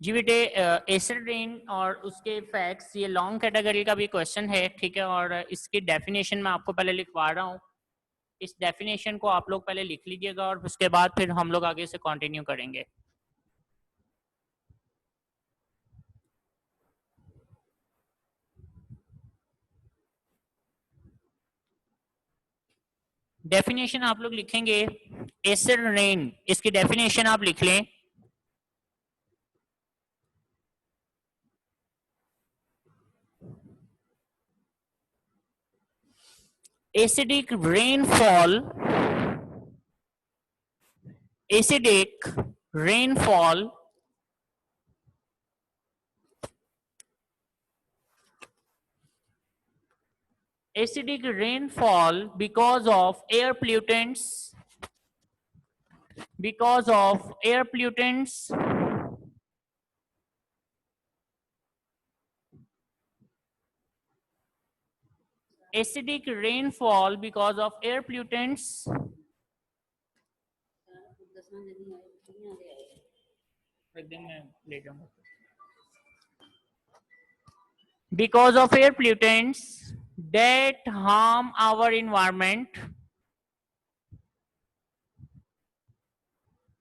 जी बेटे, acid rain और उसके इफेक्ट्स ये लॉन्ग कैटेगरी का भी क्वेश्चन है, ठीक है। और इसकी डेफिनेशन मैं आपको पहले लिखवा रहा हूँ। इस डेफिनेशन को आप लोग पहले लिख लीजिएगा और उसके बाद फिर हम लोग आगे से कंटिन्यू करेंगे। डेफिनेशन आप लोग लिखेंगे एसिड रेन, इसकी डेफिनेशन आप लिख लें। Acidic rainfall, acidic rainfall acidic rainfall because of air pollutants, because of air pollutants acidic rainfall because of air pollutants because of air pollutants that harm our environment,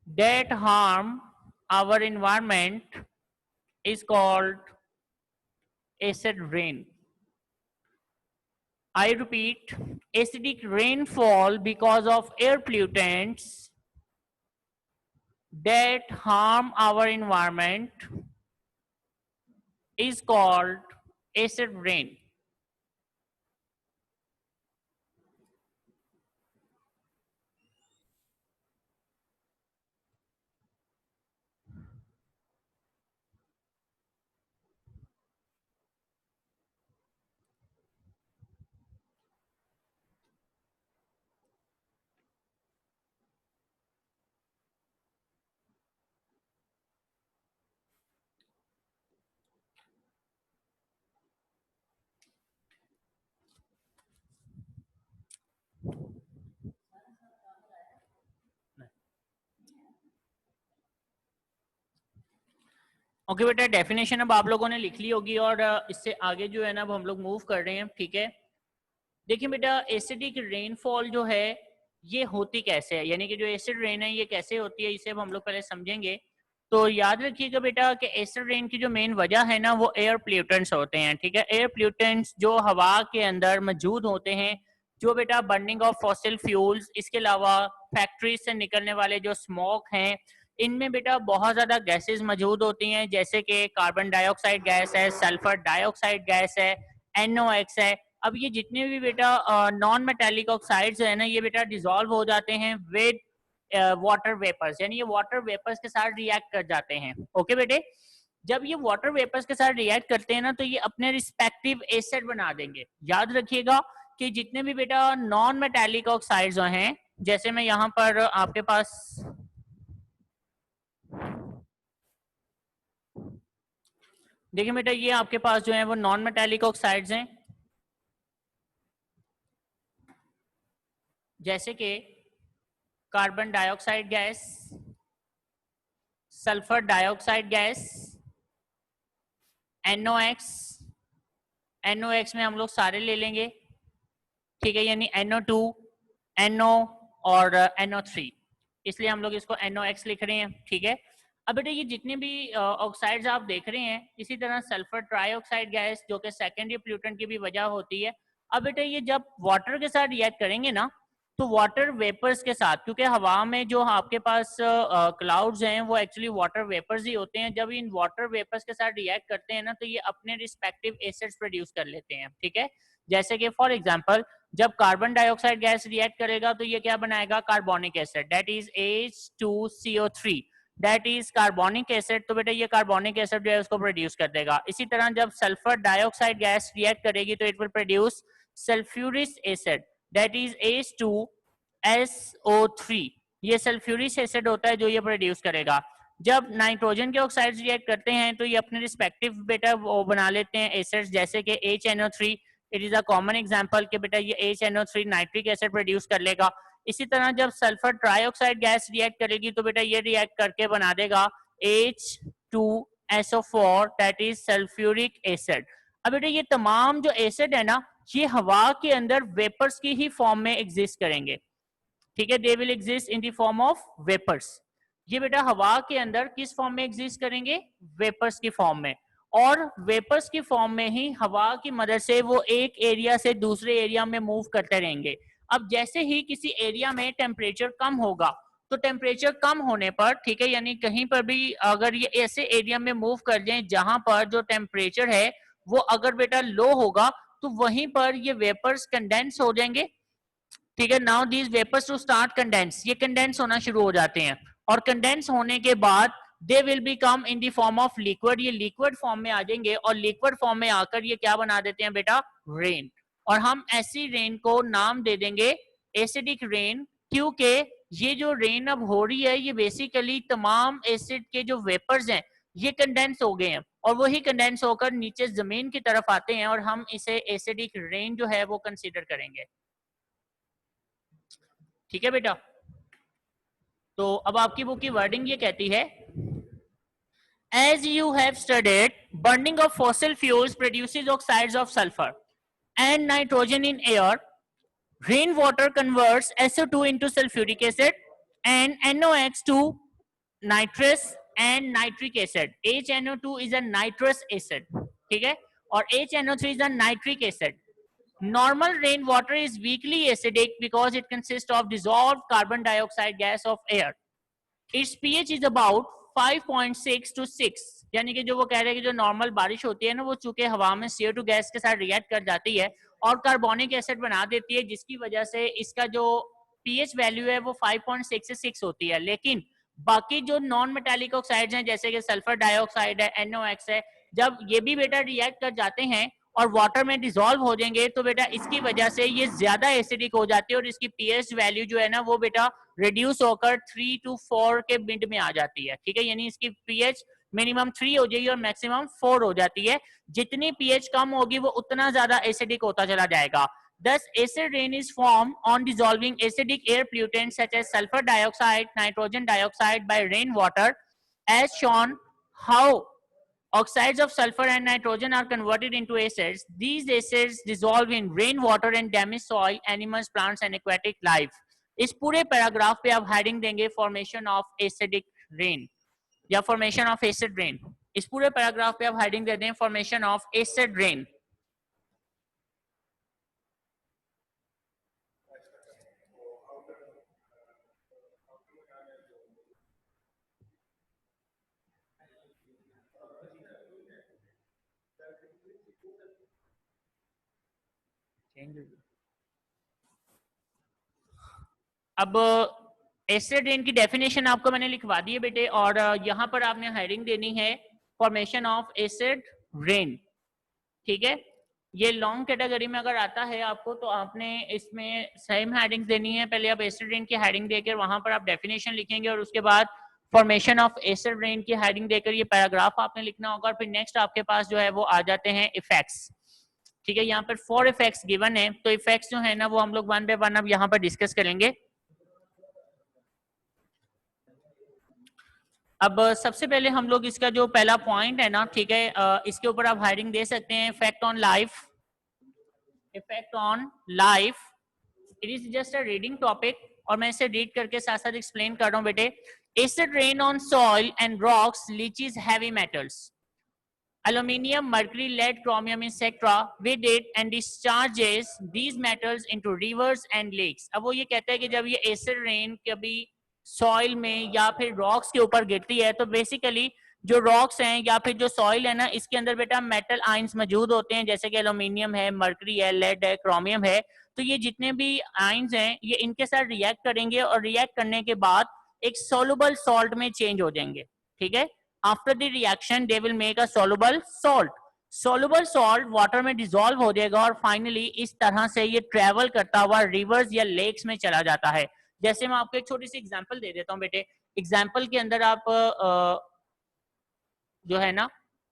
that harm our environment is called acid rain. I repeat, acidic rainfall because of air pollutants that harm our environment is called acid rain. Okay बेटा, definition अब आप लोगों ने लिख ली होगी और इससे आगे जो है ना अब हम लोग मूव कर रहे हैं, ठीक है। देखिए बेटा, एसिडिक रेनफॉल जो है ये होती कैसे है, यानी कि जो एसिड रेन है ये कैसे होती है, इसे अब हम लोग पहले समझेंगे। तो याद रखिएगा बेटा कि एसिड रेन की जो मेन वजह है ना वो एयर पोल्यूटेंट्स होते हैं, ठीक है। एयर पोल्यूटेंट्स जो हवा के अंदर मौजूद होते हैं, जो बेटा बर्निंग ऑफ फॉसिल फ्यूल्स, इसके अलावा फैक्ट्रीज से निकलने वाले जो स्मोक हैं, इनमें बेटा बहुत ज्यादा गैसेस मौजूद होती हैं, जैसे कि कार्बन डाइऑक्साइड गैस है, सल्फर डाइऑक्साइड गैस है, NOx है। अब ये जितने भी बेटा नॉन मेटेलिक ऑक्साइड्स है ना, ये बेटा डिसॉल्व हो जाते हैं विद वाटर वेपर्स, यानी ये वाटर वेपर्स के साथ रिएक्ट कर जाते हैं। ओके बेटे, जब ये वाटर वेपर्स के साथ रिएक्ट करते हैं ना तो ये अपने रिस्पेक्टिव एसिड बना देंगे। याद रखिएगा कि जितने भी बेटा नॉन मेटेलिक ऑक्साइड्स हैं, जैसे मैं यहाँ पर आपके पास देखिए बेटा, ये आपके पास जो है वो नॉन मेटेलिक ऑक्साइड्स हैं, जैसे कि carbon dioxide gas, sulphur dioxide gas, NOx। NOx में हम लोग सारे ले लेंगे, ठीक है, यानी NO2, NO और NO3, इसलिए हम लोग इसको NOx लिख रहे हैं, ठीक है। अब बेटा ये जितने भी ऑक्साइड्स आप देख रहे हैं, इसी तरह सल्फर ट्राइऑक्साइड गैस जो कि सेकेंडरी पोल्यूटेंट की भी वजह होती है। अब बेटा ये जब वाटर के साथ रिएक्ट करेंगे ना तो वाटर वेपर्स के साथ, क्योंकि हवा में जो आपके पास क्लाउड्स हैं वो एक्चुअली वाटर वेपर्स ही होते हैं, जब इन वाटर वेपर्स के साथ रिएक्ट करते हैं ना तो ये अपने रिस्पेक्टिव एसिड्स प्रोड्यूस कर लेते हैं, ठीक है। जैसे कि फॉर एग्जांपल जब कार्बन डाइऑक्साइड गैस रिएक्ट करेगा तो ये क्या बनाएगा, carbonic acid, that is H2CO3, that is carbonic acid. तो बेटा ये कार्बोनिक एसिड जो है उसको प्रोड्यूस कर देगा। इसी तरह जब सल्फर डाइऑक्साइड गैस रिएक्ट करेगी तो it will produce sulphuric acid, that is H2SO3, ये सल्फ्यूरिक एसिड होता है जो ये प्रोड्यूस करेगा। जब नाइट्रोजन के ऑक्साइड्स रिएक्ट करते हैं तो ये अपने रिस्पेक्टिव बेटा वो बना लेते हैं एसिड्स, जैसे कि HNO3, it is a common example कि बेटा ये HNO3 नाइट्रिक एसिड प्रोड्यूस कर लेगा। इसी तरह जब सल्फर ट्राइऑक्साइड गैस रिएक्ट करेगी तो बेटा ये रिएक्ट करके बना देगा SO4 that is sulphuric acid. अब बेटा ये तमाम जो एसिड है ना, ये हवा के अंदर वेपर्स की ही फॉर्म में एग्जिस्ट करेंगे, ठीक है, they will exist in the form of vapours. ये बेटा हवा के अंदर किस फॉर्म में एग्जिस्ट करेंगे, वेपर्स की फॉर्म में, और वेपर्स की फॉर्म में ही हवा की मदद से वो एक एरिया से दूसरे एरिया में मूव करते रहेंगे। अब जैसे ही किसी एरिया में टेम्परेचर कम होगा, तो टेम्परेचर कम होने पर, ठीक है, यानी कहीं पर भी अगर ये ऐसे एरिया में मूव कर जाए जहां पर जो टेम्परेचर है वो अगर बेटा लो होगा, तो वहीं पर ये वेपर्स कंडेंस हो जाएंगे, ठीक है। Now these vapours to start condense, ये कंडेंस होना शुरू हो जाते हैं, और कंडेंस होने के बाद they will become in the form of liquid, ये लिक्विड फॉर्म में आ जाएंगे, और लिक्विड फॉर्म में आकर ये क्या बना देते हैं बेटा, रेन। और हम ऐसी रेन को नाम दे देंगे एसिडिक रेन, क्योंकि ये जो रेन अब हो रही है ये बेसिकली तमाम एसिड के जो वेपर्स हैं ये कंडेंस हो गए हैं, और वही कंडेंस होकर नीचे जमीन की तरफ आते हैं, और हम इसे एसिडिक रेन जो है वो कंसीडर करेंगे, ठीक है बेटा। तो अब आपकी बुक की वर्डिंग ये कहती है, as you have studied, burning of fossil fuels produces oxides of sulfur and nitrogen in air. Rainwater converts SO2 into sulfuric acid and NOx to nitrous and nitric acid. HNO2 is a nitrous acid, ठीक है, और HNO3 is a nitric acid. Normal rainwater is weakly acidic because it consists of dissolved carbon dioxide gas of air. Its pH is about 5.6 to 6, यानी कि जो वो कह रहे हैं कि जो नॉर्मल बारिश होती है ना, वो चूंकि हवा में CO2 गैस के साथ रिएक्ट कर जाती है और कार्बोनिक एसिड बना देती है, जिसकी वजह से इसका जो pH वैल्यू है वो 5.6 से 6 होती है। लेकिन बाकी जो नॉन मेटालिक ऑक्साइड्स हैं जैसे कि सल्फर डाइऑक्साइड है, NOx है, जब ये भी बेटा रिएक्ट कर जाते हैं और वाटर में डिसॉल्व हो जाएंगे, तो बेटा इसकी वजह से ये ज्यादा एसिडिक हो जाती है और इसकी pH वैल्यू जो है ना वो बेटा रिड्यूस होकर 3 to 4 के मिड में आ जाती है, ठीक है, यानी इसकी pH मिनिमम 3 हो जाएगी और मैक्सिमम 4 हो जाती है। जितनी pH कम होगी वो उतना ज्यादा एसिडिक होता चला जाएगा। Thus, acid rain is formed on dissolving acidic air pollutants such as sulfur dioxide, nitrogen dioxide by rainwater, as shown how oxides of sulfur and nitrogen are converted into acids. These acids dissolve in rainwater and damage soil, animals, plants and aquatic life. इस पूरे paragraph पे आप heading देंगे formation of acidic rain या formation of acid rain. इस पूरे paragraph पे आप हेडिंग दे दें फॉर्मेशन ऑफ एसिड रेन। अब एसिड रेन की डेफिनेशन आपको मैंने लिखवा दी है बेटे, और यहाँ पर आपने हेडिंग देनी है फॉर्मेशन ऑफ एसिड रेन, ठीक है। ये लॉन्ग कैटेगरी में अगर आता है आपको तो आपने इसमें सेम हेडिंग देनी है। पहले आप एसिड रेन की हेडिंग देकर वहां पर आप डेफिनेशन लिखेंगे और उसके बाद फॉर्मेशन ऑफ एसिड रेन की हेडिंग देकर ये पैराग्राफ आपने लिखना होगा। और फिर नेक्स्ट आपके पास जो है वो आ जाते हैं इफेक्ट्स, ठीक है। यहाँ पर 4 इफेक्ट्स गिवन है, तो इफेक्ट्स जो है ना वो हम लोग 1 बाय 1 अब यहाँ पर डिस्कस करेंगे। अब सबसे पहले हम लोग इसका जो पहला पॉइंट है ना, ठीक है, इसके ऊपर आप हेडिंग दे सकते हैं effect on life. Effect on life, it is just a reading topic और मैं इसे रीड करके साथ साथ एक्सप्लेन कर रहा हूँ बेटे। Acid rain on soil and rocks leches heavy metals, aluminium, mercury, lead, chromium, etc. with it and discharges these metals into rivers and lakes. अब वो ये कहता है कि जब ये एसिड रेन कभी सॉइल में या फिर रॉक्स के ऊपर गिरती है तो बेसिकली जो रॉक्स हैं या फिर जो सॉइल है ना, इसके अंदर बेटा मेटल आयंस मौजूद होते हैं, जैसे कि एल्यूमिनियम है, मर्करी है, लेड है, क्रोमियम है। तो ये जितने भी आयंस हैं ये इनके साथ रिएक्ट करेंगे और रिएक्ट करने के बाद एक सोलुबल सॉल्ट में चेंज हो जाएंगे, ठीक है। After the reaction they will make a soluble salt. Soluble salt water में डिसॉल्व हो जाएगा और फाइनली इस तरह से ये ट्रेवल करता हुआ रिवर्स या लेक्स में चला जाता है। जैसे मैं आपको एक छोटी सी एग्जांपल दे देता हूं बेटे। एग्जांपल के अंदर आप जो है ना,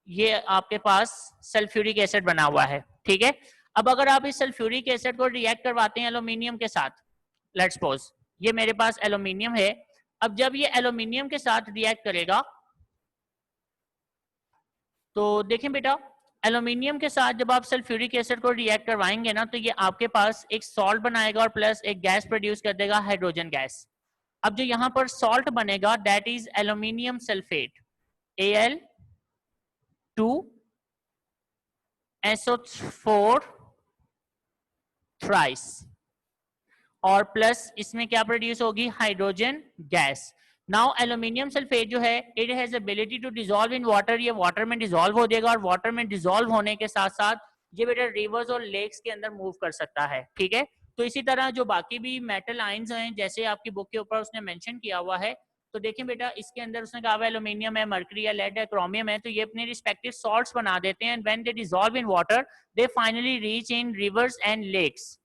ये आपके पास सल्फ्यूरिक एसिड बना हुआ है, ठीक है। अब अगर आप इस सल्फ्यूरिक एसिड को रिएक्ट करवाते हैं एल्यूमिनियम के साथ, लेट्स सपोज ये मेरे पास एल्यूमिनियम है। अब जब ये एल्यूमिनियम के साथ रिएक्ट करेगा तो देखें बेटा, एल्यूमिनियम के साथ जब आप सल्फ्यूरिक एसिड को रिएक्ट करवाएंगे ना, तो ये आपके पास एक सॉल्ट बनाएगा और प्लस एक गैस प्रोड्यूस कर देगा, हाइड्रोजन गैस। अब जो यहाँ पर सॉल्ट बनेगा that is aluminium sulphate, Al2SO4 thrice, और प्लस इसमें क्या प्रोड्यूस होगी, hydrogen gas. Now aluminium sulphate जो है it has ability to dissolve in water, ये वाटर में डिसॉल्व हो जाएगा और वाटर में डिसॉल्व होने के साथ साथ ये बेटा रिवर्स और लेक्स के अंदर मूव कर सकता है, ठीक है। तो इसी तरह जो बाकी भी मेटल आयंस हैं जैसे आपकी बुक के ऊपर उसने मेंशन किया हुआ है, तो देखिए बेटा इसके अंदर उसने कहा हुआ एल्यूमिनियम है, मर्करी है, लेड है, क्रोमियम है, तो ये अपने रिस्पेक्टिव सॉल्ट्स बना देते हैं, when they dissolve in water they finally reach in rivers and lakes.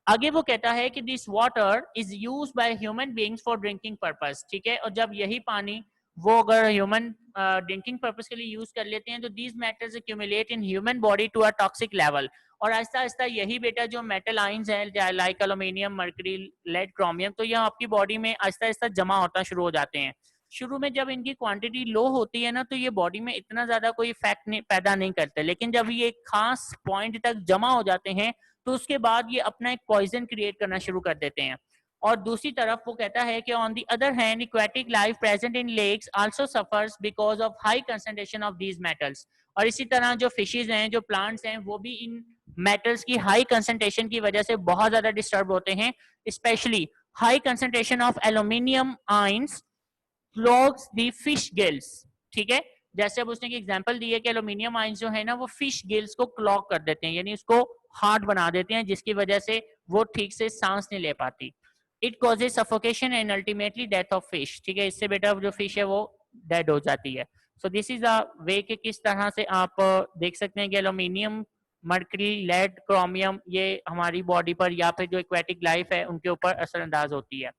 आगे वो कहता है कि this water is used by human beings for drinking purpose, ठीक है। और जब यही पानी वो अगर ह्यूमन ड्रिंकिंग पर्पस के लिए यूज कर लेते हैं तो these metals accumulate in human body to a toxic level, और आहिस्ता आहिस्ता यही बेटा जो मेटल आयंस हैं like aluminium, mercury, lead, chromium, तो यह आपकी बॉडी में आहिस्ता आहिस्ता जमा होता शुरू हो जाते हैं। शुरू में जब इनकी क्वांटिटी लो होती है ना तो ये बॉडी में इतना ज्यादा कोई इफेक्ट नहीं पैदा नहीं करते, लेकिन जब ये एक खास पॉइंट तक जमा हो जाते हैं तो उसके बाद ये अपना एक पॉइजन क्रिएट करना शुरू कर देते हैं। और दूसरी तरफ वो कहता है कि on the other hand aquatic life present in lakes also suffers because of high concentration of these metals, और इसी तरह जो फिशेज हैं, जो प्लांट्स हैं, वो भी इन मेटल्स की हाई कंसंट्रेशन की वजह से बहुत ज्यादा डिस्टर्ब होते हैं। Specially high concentration of aluminium ions clogs the fish gills, ठीक है। जैसे अब उसने एक एग्जांपल दी है कि एल्यूमिनियम आयंस जो है ना वो फिश गिल्स को क्लॉग कर देते हैं, यानी उसको हार्ड बना देते हैं, जिसकी वजह से वो ठीक से सांस नहीं ले पाती। It causes suffocation and ultimately death of fish, ठीक है। इससे बेटा जो फिश है वो डेड हो जाती है। सो दिस इज अ वे कि किस तरह से आप देख सकते हैं कि एल्यूमिनियम, मर्करी, लेड, क्रोमियम ये हमारी बॉडी पर या फिर जो एक्वेटिक लाइफ है उनके ऊपर असरअंदाज होती है।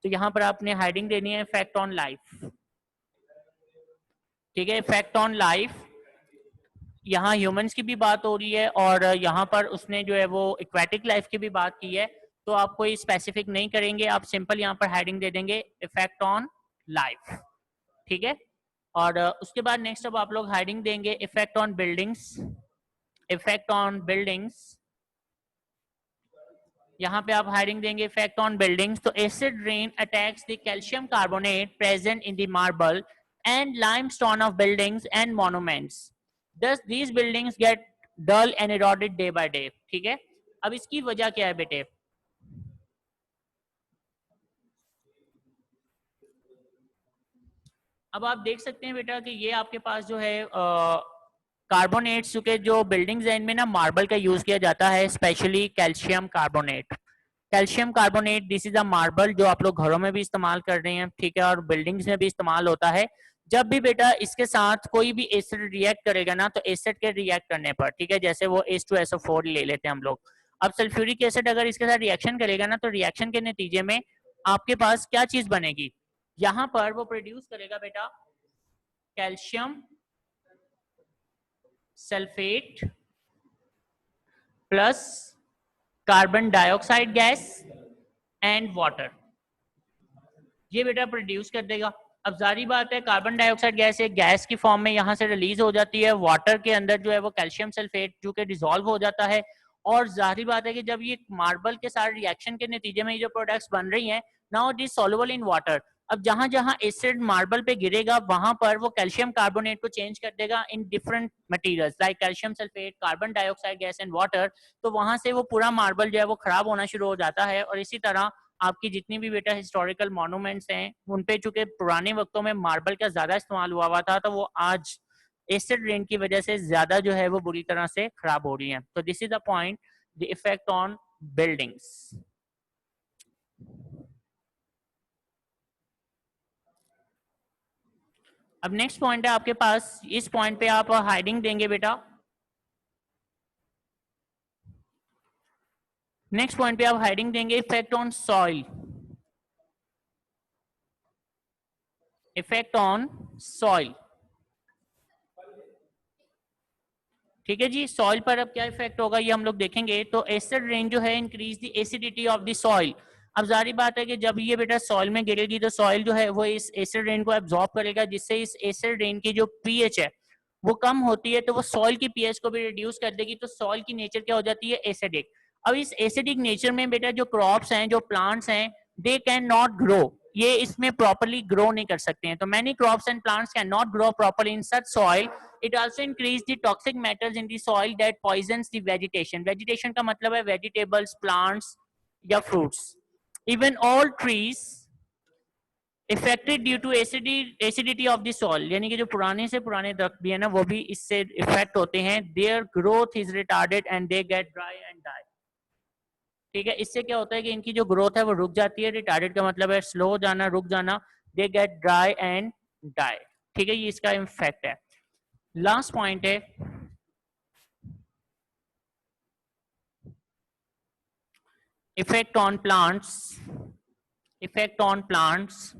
तो यहाँ पर आपने हेडिंग देनी है इफेक्ट ऑन लाइफ, ठीक है। इफेक्ट ऑन लाइफ, यहाँ ह्यूमंस की भी बात हो रही है और यहाँ पर उसने जो है वो एक्वेटिक लाइफ की भी बात की है, तो आप कोई स्पेसिफिक नहीं करेंगे, आप सिंपल यहाँ पर हेडिंग दे देंगे इफेक्ट ऑन लाइफ, ठीक है। और उसके बाद नेक्स्ट अब आप लोग हेडिंग देंगे effect on buildings, effect on buildings. यहाँ पे आप हेडिंग देंगे इफेक्ट ऑन बिल्डिंग्स। तो acid rain attacks the calcium carbonate present in the marble and limestone of buildings and monuments, thus these buildings get dull and eroded day by day, ठीक है। अब इसकी वजह क्या है बेटे, अब आप देख सकते हैं बेटा कि ये आपके पास जो है कार्बोनेट्स, चूंकि जो बिल्डिंग्स हैं इनमें ना मार्बल का यूज किया जाता है, specially calcium carbonate. Calcium carbonate this is a marble जो आप लोग घरों में भी इस्तेमाल कर रहे हैं, ठीक है, और बिल्डिंग्स में भी इस्तेमाल होता है। जब भी बेटा इसके साथ कोई भी एसिड रिएक्ट करेगा ना, तो एसिड के रिएक्ट करने पर, ठीक है, जैसे वो H2SO4 ले लेते हैं हम लोग। अब सल्फ्यूरिक एसिड अगर इसके साथ रिएक्शन करेगा ना, तो रिएक्शन के नतीजे में आपके पास क्या चीज बनेगी, यहाँ पर वो प्रोड्यूस करेगा बेटा calcium sulphate plus carbon dioxide gas and water, ये बेटा प्रोड्यूस कर देगा। अब जारी बात है कार्बन डाइऑक्साइड गैस एक गैस की फॉर्म में यहाँ से रिलीज हो जाती है, वाटर के अंदर जो है वो कैल्शियम सल्फेट जो कि डिसॉल्व हो जाता है, और जाहिर बात है कि जब ये मार्बल के साथ रिएक्शन के नतीजे में ये जो प्रोडक्ट्स बन रही हैं, now it is soluble in water. अब जहां जहां एसिड मार्बल पे गिरेगा वहां पर वो कैल्शियम कार्बोनेट को चेंज कर देगा in different materials like calcium sulphate, carbon dioxide gas and water, तो वहां से वो पूरा मार्बल जो है वो खराब होना शुरू हो जाता है। और इसी तरह आपकी जितनी भी बेटा हिस्टोरिकल मॉन्यूमेंट्स हैं उन पे चूंकि पुराने वक्तों में मार्बल का ज्यादा इस्तेमाल हुआ था, तो वो आज एसिड रेन की वजह से ज्यादा जो है वो बुरी तरह से खराब हो रही हैं। तो this is the point, the effect on buildings. अब नेक्स्ट पॉइंट है आपके पास, इस पॉइंट पे आप हाइडिंग देंगे बेटा, नेक्स्ट पॉइंट पे आप हाइडिंग देंगे effect on soil, effect on soil, ठीक है जी। सॉइल पर अब क्या इफेक्ट होगा ये हम लोग देखेंगे। तो एसिड रेन जो है increase the acidity of the soil. अब जारी बात है कि जब ये बेटा सॉइल में गिरेगी तो सॉइल जो है वो इस एसिड रेन को एब्जॉर्ब करेगा, जिससे इस एसिड रेन की जो पीएच है वो कम होती है तो वो सॉइल की पीएच को भी रिड्यूस कर देगी, तो सॉइल की नेचर क्या हो जाती है, एसिडिक। अब इस एसिडिक नेचर में बेटा जो क्रॉप्स हैं, जो प्लांट्स हैं, दे कैन नॉट ग्रो, ये इसमें प्रॉपर्ली ग्रो नहीं कर सकते हैं। तो many crops and plants can not grow properly in such soil. It also increase the toxic matters in the soil that poisons the vegetation. Vegetation का मतलब है वेजिटेबल्स, प्लांट्स या fruits. Even all trees affected due to acidity of the soil, यानी कि जो पुराने से पुराने दरख्त भी है ना, वो भी इससे इफेक्ट होते हैं। Their growth is retarded and they get dry and die. ठीक है, इससे क्या होता है कि इनकी जो ग्रोथ है वो रुक जाती है। रिटार्डेड का मतलब है स्लो हो जाना, रुक जाना। They get dry and die. ठीक है, ये इसका इफेक्ट है। लास्ट पॉइंट है effect on plants. Effect on plants,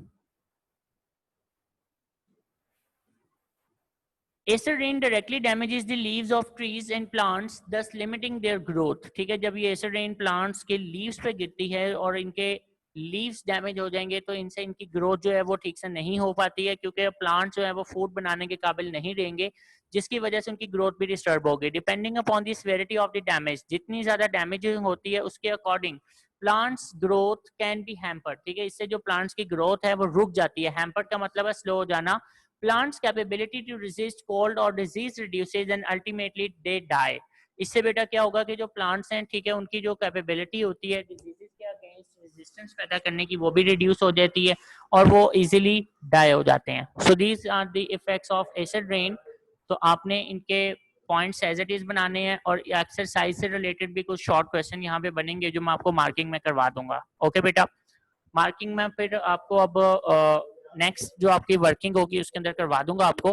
Acid rain directly damages the leaves of trees and plants, thus limiting their growth. ठीक है, जब ये acid rain plants के leaves पे गिरती है और इनके leaves डैमेज हो जाएंगे तो इनसे इनकी ग्रोथ जो है वो ठीक से नहीं हो पाती है, क्योंकि प्लांट जो है वो फूड बनाने के काबिल नहीं रहेंगे, जिसकी वजह से उनकी ग्रोथ भी डिस्टर्ब होगी। Depending upon the severity of the damage, जितनी ज्यादा डैमेजिंग होती है उसके according plants growth can be hampered. ठीक है, इससे जो प्लांट्स की ग्रोथ है वो रुक जाती है। हैम्पर्ड का मतलब है स्लो हो जाना। Plants capability to resist cold or disease reduces and ultimately they die. इससे बेटा क्या होगा कि जो प्लांट्स हैं, ठीक है, उनकी जो कैपेबिलिटी होती है डिजीजेस के अगेंस्ट रेजिस्टेंस पैदा करने की, वो भी रिड्यूस हो जाती है और वो इजीली डाई हो जाते हैं। So these are the effects of acid rain. तो आपने इनके पॉइंट्स एज इट इज बनाने हैं और एक्सरसाइज से रिलेटेड भी कुछ शॉर्ट क्वेश्चन यहाँ पे बनेंगे जो मैं आपको मार्किंग में करवा दूंगा। ओके बेटा, मार्किंग में फिर आपको अब नेक्स्ट जो आपकी वर्किंग होगी उसके अंदर करवा दूंगा आपको।